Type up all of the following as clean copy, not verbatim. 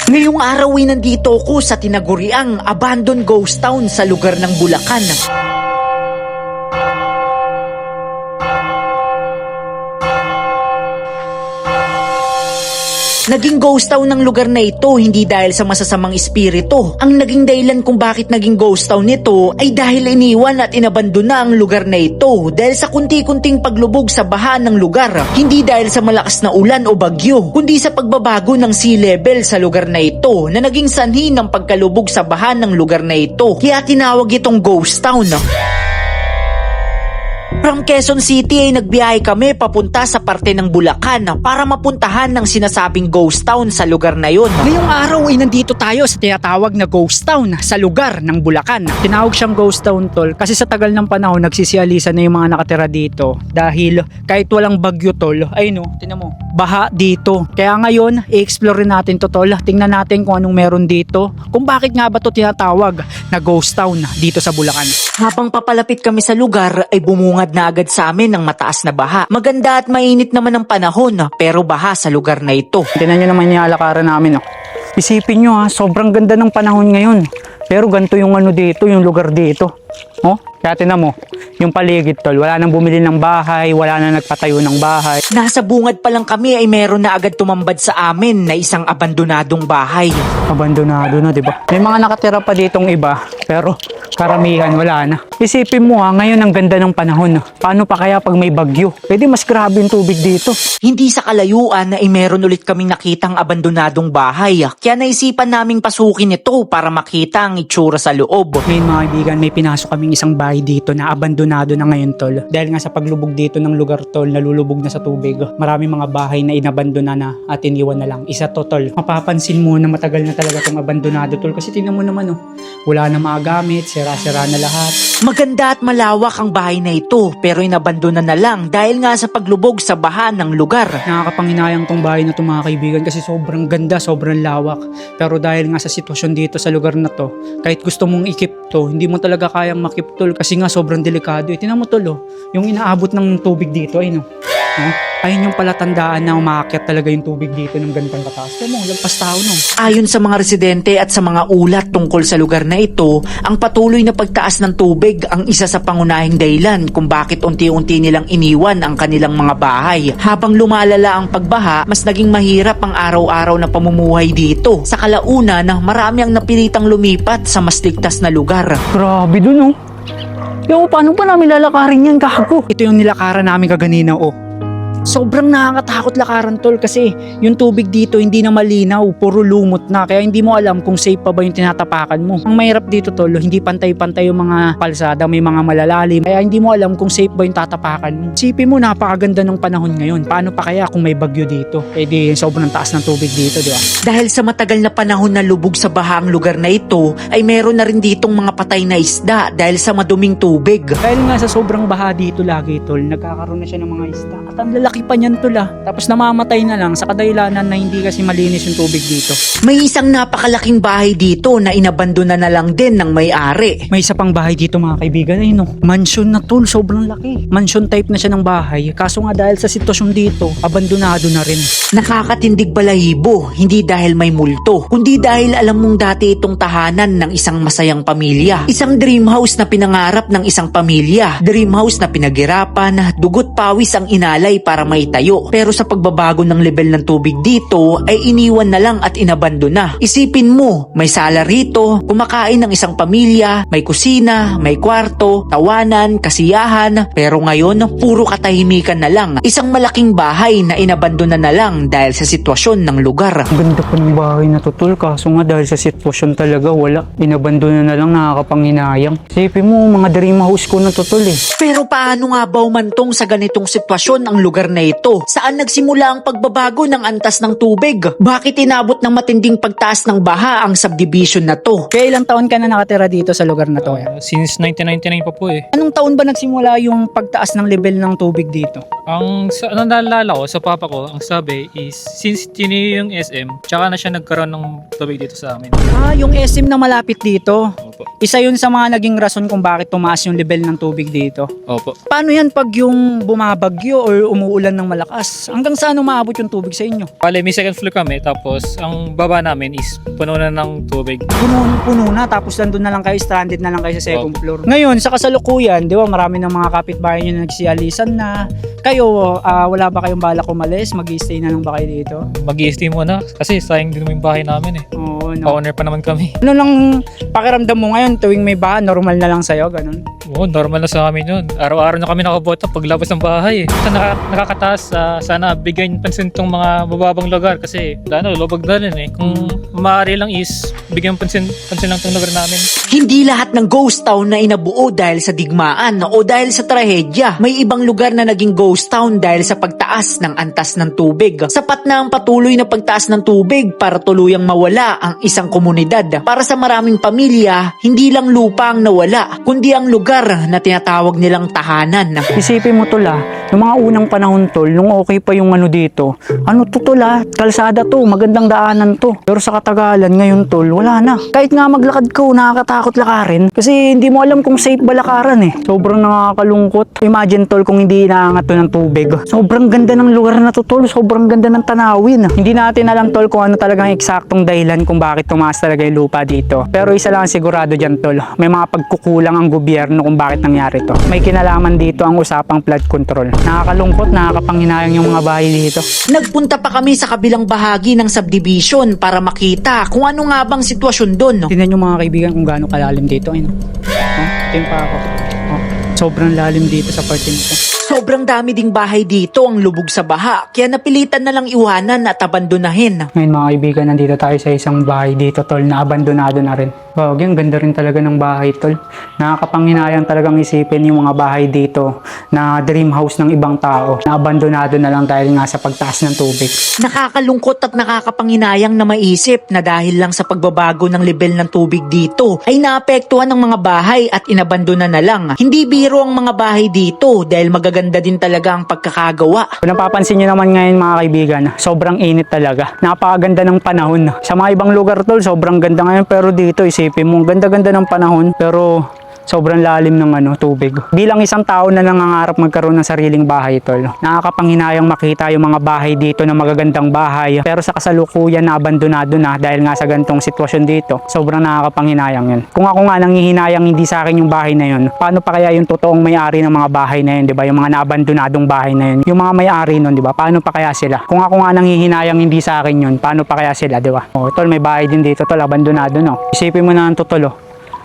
Ngayong araw ay nandito ako sa tinaguriang abandoned ghost town sa lugar ng Bulacan. Naging ghost town ng lugar na ito hindi dahil sa masasamang espiritu. Ang naging dahilan kung bakit naging ghost town nito ay dahil iniwan at inabandona ang lugar na ito dahil sa kunti-kunting paglubog sa baha ng lugar. Hindi dahil sa malakas na ulan o bagyo, kundi sa pagbabago ng sea level sa lugar na ito na naging sanhi ng pagkalubog sa baha ng lugar na ito. Kaya tinawag itong ghost town. From Quezon City ay nagbiyahe kami papunta sa parte ng Bulacan para mapuntahan ng sinasabing ghost town sa lugar na yon. Ngayong araw ay nandito tayo sa tinatawag na ghost town sa lugar ng Bulacan. Tinawag siyang ghost town, tol, kasi sa tagal ng panahon nagsisialisa na yung mga nakatira dito dahil kahit walang bagyo, tol, ay no, tinan mo, baha dito. Kaya ngayon, i-explore natin to, tol. Tingnan natin kung anong meron dito, kung bakit nga ba to tinatawag na ghost town dito sa Bulacan. Habang papalapit kami sa lugar ay bumungad na agad sa amin ng mataas na baha. Maganda at mainit naman ang panahon pero baha sa lugar na ito. Tingnan nyo naman yung alakaran namin. Isipin nyo sobrang ganda ng panahon ngayon. Pero ganito yung ano dito, yung lugar dito. Kaya tinan mo, yung paligid, tol, wala nang bumili ng bahay, wala nang nagpatayo ng bahay. Nasa bungad pa lang kami ay meron na agad tumambad sa amin na isang abandonadong bahay. Abandonado na, di ba? May mga nakatira pa ditong iba, pero karamihan wala na. Isipin mo ngayon ang ganda ng panahon. Paano pa kaya pag may bagyo? Pwede mas grabe yung tubig dito. Hindi sa kalayuan ay meron ulit kaming nakitang abandonadong bahay. Kaya naisipan naming pasukin ito para makita ang itsura sa loob. Ngayon mga kaibigan, may pinasok kaming isang bahay dito na abandonado na ngayon, tol. Dahil nga sa paglubog dito ng lugar, tol, nalulubog na sa tubig. Maraming mga bahay na inabandona na at iniwan na lang. Isa to, tol. Mapapansin mo na matagal na talaga itong abandonado, tol. Kasi tingnan mo naman, wala na mga gamit, sira-sira na lahat. Maganda at malawak ang bahay na ito pero inabandona na lang dahil nga sa paglubog sa baha ng lugar. Nakakapanghinayang tong bahay na to, mga kaibigan, kasi sobrang ganda, sobrang lawak. Pero dahil nga sa sitwasyon dito sa lugar na to, kahit gusto mong ikip to, hindi mo talaga kayang makip, tol, kasi nga sobrang delikado. Tingnan mo, tol, yung inaabot ng tubig dito ay ayun yung palatandaan na umakyat talaga yung tubig dito ng ganitong kataas. Tingnan mo, lagpas tao Ayon sa mga residente at sa mga ulat tungkol sa lugar na ito, ang patuloy na pagtaas ng tubig ang isa sa pangunahing dahilan kung bakit unti-unti nilang iniwan ang kanilang mga bahay. Habang lumalala ang pagbaha, mas naging mahirap ang araw-araw na pamumuhay dito. Sa kalaunan, marami ang napilitang lumipat sa mas ligtas na lugar. Grabe dun, Yo, paano ba namin lalakarin yan, gago? Ito yung nilakaran namin kaganina, Sobrang nakakatakot lakaran, tol, kasi yung tubig dito hindi na malinaw, puro lumot na, kaya hindi mo alam kung safe pa ba yung tinatapakan mo. Ang mahirap dito, tol, hindi pantay-pantay yung mga palsada, may mga malalalim, kaya hindi mo alam kung safe ba yung tatapakan mo. Isipin mo, napakaganda ng panahon ngayon. Paano pa kaya kung may bagyo dito? Eh di sobrang taas ng tubig dito, di ba? Dahil sa matagal na panahon na lubog sa baha ang lugar na ito, ay meron na rin ditong mga patay na isda dahil sa maduming tubig. Dahil nga sa sobrang baha dito lagi, tol, nagkakaroon na siya ng mga isda. At ang lalaki pa niyan, tol, tapos namamatay na lang sa kadahilanan na hindi kasi malinis yung tubig dito. May isang napakalaking bahay dito na inabandona na lang din ng may-ari. May isa pang bahay dito, mga kaibigan, mansion na, tol, sobrang laki. Mansion type na siya ng bahay, kaso nga dahil sa sitwasyon dito, abandonado na rin. Nakakatindig balahibo, hindi dahil may multo, kundi dahil alam mong dati itong tahanan ng isang masayang pamilya. Isang dream house na pinangarap ng isang pamilya. Dream house na pinaghirapan, dugot pawis ang inalay para maitayo. Pero sa pagbabago ng level ng tubig dito ay iniwan na lang at inabandona. Isipin mo, may sala rito, kumakain ng isang pamilya, may kusina, may kwarto, tawanan, kasiyahan, pero ngayon puro katahimikan na lang. Isang malaking bahay na inabandona na lang dahil sa sitwasyon ng lugar. Ganda pa ng bahay na to, tol, kaso nga dahil sa sitwasyon talaga wala. Inabandona na lang, nakakapanghinayang. Isipin mo, mga dream house ko na to, tol, Pero paano nga ba umantong sa ganitong sitwasyon ang lugar na ito? Saan nagsimula ang pagbabago ng antas ng tubig? Bakit inabot ng matinding pagtaas ng baha ang subdivision na to? Kaya ilang taon ka na nakatira dito sa lugar na to? Since 1999 pa po Anong taon ba nagsimula yung pagtaas ng level ng tubig dito? Ang naalala ko sa papa ko, ang sabi is since tiniyo yung SM, tsaka na siya nagkaroon ng tubig dito sa amin. Yung SM na malapit dito. Opo. Isa yun sa mga naging rason kung bakit tumaas yung level ng tubig dito. Opo. Paano yan pag yung bumabagyo or umuulan ng malakas? Hanggang saan umaabot yung tubig sa inyo? Bale, may second floor kami, tapos ang baba namin is puno na ng tubig. Puno na, tapos nandun na lang kayo, stranded na lang kayo sa second floor. Ngayon, sa kasalukuyan, di ba, marami ng mga kapitbahay nyo na nagsialisan na. Kayo, wala ba kayong balak umalis? Mag-i-stay na lang ba kayo dito? Mag-i-stay muna kasi sayang din yung bahay namin eh. Oo, no. Owner pa naman kami. Ano lang pakiramdam mo ngayon tuwing may baha, normal na lang sa'yo, ganun? Oo, normal na sa amin yun. Araw-araw na kami nakaboto paglabas ng bahay eh. Nakakataas, sana bigyan pansin tong mga mababang lugar kasi lubog na rin eh. Kung maaari lang is bigyan pansin lang tong lugar namin. Hindi lahat ng ghost town na inabuo dahil sa digmaan o dahil sa trahedya. May ibang lugar na naging ghost town dahil sa pagtaas ng antas ng tubig. Sapat na ang patuloy na pagtaas ng tubig para tuluyang mawala ang isang komunidad. Para sa maraming pamilya, hindi lang lupa ang nawala, kundi ang lugar na tinatawag nilang tahanan. Isipin mo tol noong mga unang panahon tol, nung okay pa yung ano dito, ano to tol kalsada to, magandang daanan to. Pero sa katagalan ngayon tol, wala na. Kahit nga maglakad ka, nakakatakot lakarin kasi hindi mo alam kung safe ba lakaran eh. Sobrang nakakalungkot. Imagine tol kung hindi inaangat to ng tubig. Sobrang ganda ng lugar na to tol, sobrang ganda ng tanawin. Hindi natin alam tol kung ano talagang eksaktong dahilan kung bakit tumaas talaga yung lupa dito. Pero isa lang sigurado dyan tol, may mga pagkukulang ang gobyerno kung bakit nangyari to. May kinalaman dito ang usapang flood control. Nakakalungkot, nakakapanghinayang yung mga bahay dito. Nagpunta pa kami sa kabilang bahagi ng subdivision para makita kung ano nga bang sitwasyon doon. Tingnan nyo mga kaibigan kung gaano kalalim dito. Ayun. Ito yung pa ako. Sobrang lalim dito sa parte nito. Sobrang dami ding bahay dito ang lubog sa baha, kaya napilitan na lang iwanan at abandonahin. Ngayon mga kaibigan, nandito tayo sa isang bahay dito tol na abandonado na rin. Wow, ang ganda rin talaga ng bahay tol. Nakakapanghinayang talagang isipin yung mga bahay dito na dream house ng ibang tao na abandonado na lang dahil nga sa pagtaas ng tubig. Nakakalungkot at nakakapanghinayang na maisip na dahil lang sa pagbabago ng level ng tubig dito ay naapektuhan ng mga bahay at inabandona na lang. Hindi biro ang mga bahay dito dahil magaganda din talaga ang pagkakagawa. Kung napapansin nyo naman ngayon mga kaibigan, sobrang init talaga. Napakaganda ng panahon. Sa mga ibang lugar tol, sobrang ganda ngayon pero dito isipin mo, ganda-ganda ng panahon pero sobrang lalim ng tubig. Bilang isang tao na nangangarap magkaroon ng sariling bahay tol, nakakapanghinayang makita yung mga bahay dito na magagandang bahay pero sa kasalukuyan na abandonado na dahil nga sa gantong sitwasyon dito. Sobrang nakakapanghinayang yun. Kung ako nga nanghihinayang hindi sa akin yung bahay na yun, paano pa kaya yung totoong may-ari ng mga bahay na yun, di ba? Yung mga naabandonadong bahay na yun, yung mga may-ari nun, di ba? Paano pa kaya sila? Kung ako nga nanghihinayang hindi sa akin yun, paano pa kaya sila, di ba? Oh, tol, may bahay din dito tol, abandonado no. Isipin mo na ang totoo.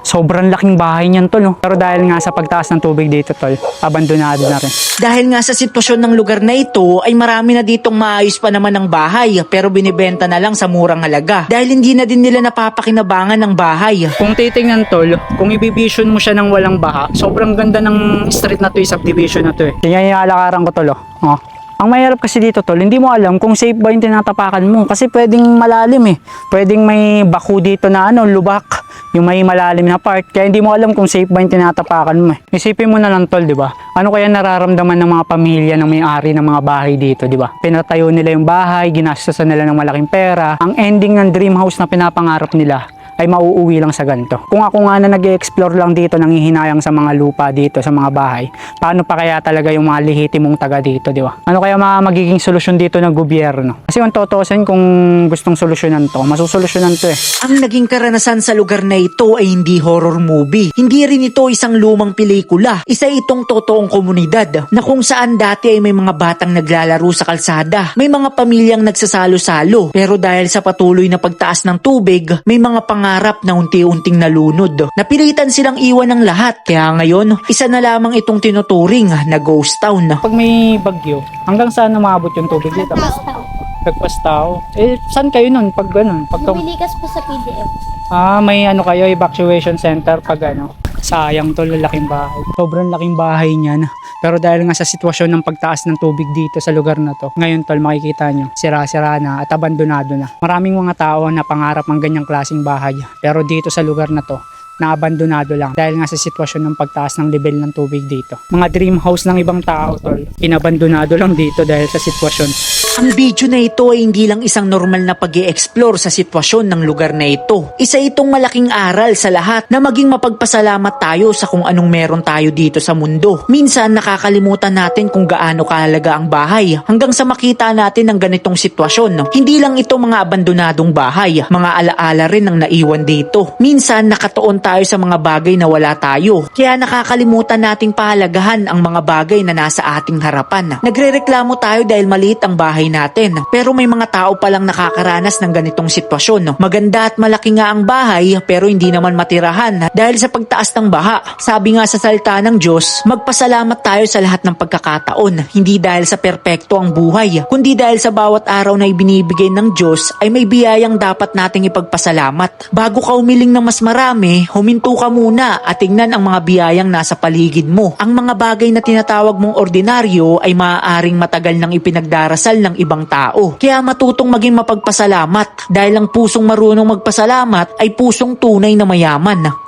Sobrang laking bahay niyan tol, no? Pero dahil nga sa pagtaas ng tubig dito tol, abandonado na rin. Dahil nga sa sitwasyon ng lugar na ito ay marami na ditong maayos pa naman ng bahay pero binibenta na lang sa murang halaga dahil hindi na din nila napapakinabangan ng bahay. Kung titingnan tol, kung ibibision mo siya ng walang baha, sobrang ganda ng street na to, subdivision na to eh. Yan yung alakaran ko tol, oh. Ang mahirap kasi dito tol, hindi mo alam kung safe ba yung tinatapakan mo kasi pwedeng malalim eh. Pwedeng may baku dito na lubak, yung may malalim na part. Kaya hindi mo alam kung safe ba yung tinatapakan mo eh. Isipin mo na lang tol, di ba? Ano kaya nararamdaman ng mga pamilya ng may-ari ng mga bahay dito, di ba? Pinatayo nila yung bahay, ginastosan nila ng malaking pera. Ang ending ng dream house na pinapangarap nila ay mauuwi lang sa ganito. Kung ako nga na nag-e-explore lang dito, nanghihinayang sa mga lupa dito, sa mga bahay, paano pa kaya talaga yung mga lehitimong taga dito, di ba? Ano kaya magiging solusyon dito ng gobyerno? Kasi kung totosin, kung gustong solusyonan to, masusolusyonan to eh. Ang naging karanasan sa lugar na ito ay hindi horror movie. Hindi rin ito isang lumang pelikula. Isa itong totoong komunidad na kung saan dati ay may mga batang naglalaro sa kalsada. May mga pamilyang nagsasalo-salo. Pero dahil sa patuloy na pagtaas ng tubig, may mga pangarap na unti-unting nalunod. Napilitan silang iwan ng lahat. Kaya ngayon, isa na lamang itong tinuturing na ghost town. Pag may bagyo, hanggang saan umabot yung tubig dito? Nagpastao. Eh, saan kayo nun? Pag ganun? Lumilikas po sa PDF. May kayo, evacuation center pag sayang tol, laking bahay. Sobrang laking bahay niyan. Pero dahil nga sa sitwasyon ng pagtaas ng tubig dito sa lugar na to, ngayon tol, makikita nyo, sira-sira na at abandonado na. Maraming mga tao na pangarap ang ganyang klaseng bahay. Pero dito sa lugar na to, naabandonado lang dahil nga sa sitwasyon ng pagtaas ng level ng tubig dito. Mga dream house ng ibang tao tol, inabandonado lang dito dahil sa sitwasyon Ang video na ito ay hindi lang isang normal na pag-i-explore sa sitwasyon ng lugar na ito. Isa itong malaking aral sa lahat na maging mapagpasalamat tayo sa kung anong meron tayo dito sa mundo. Minsan nakakalimutan natin kung gaano kahalaga ang bahay hanggang sa makita natin ang ganitong sitwasyon. Hindi lang ito mga abandonadong bahay, mga alaala rin ang naiwan dito. Minsan nakatuon tayo sa mga bagay na wala tayo, kaya nakakalimutan nating pahalagahan ang mga bagay na nasa ating harapan. Nagrereklamo tayo dahil maliit ang bahay natin, pero may mga tao palang nakakaranas ng ganitong sitwasyon. Maganda at malaki nga ang bahay pero hindi naman matirahan dahil sa pagtaas ng baha. Sabi nga sa salita ng Diyos, magpasalamat tayo sa lahat ng pagkakataon, hindi dahil sa perpekto ang buhay, kundi dahil sa bawat araw na ibinibigay ng Diyos ay may biyayang dapat nating ipagpasalamat. Bago ka umiling ng mas marami, huminto ka muna at tingnan ang mga biyayang nasa paligid mo. Ang mga bagay na tinatawag mong ordinaryo ay maaaring matagal nang ipinagdarasal ng ibang tao. Kaya matutong maging mapagpasalamat dahil ang pusong marunong magpasalamat ay pusong tunay na mayaman.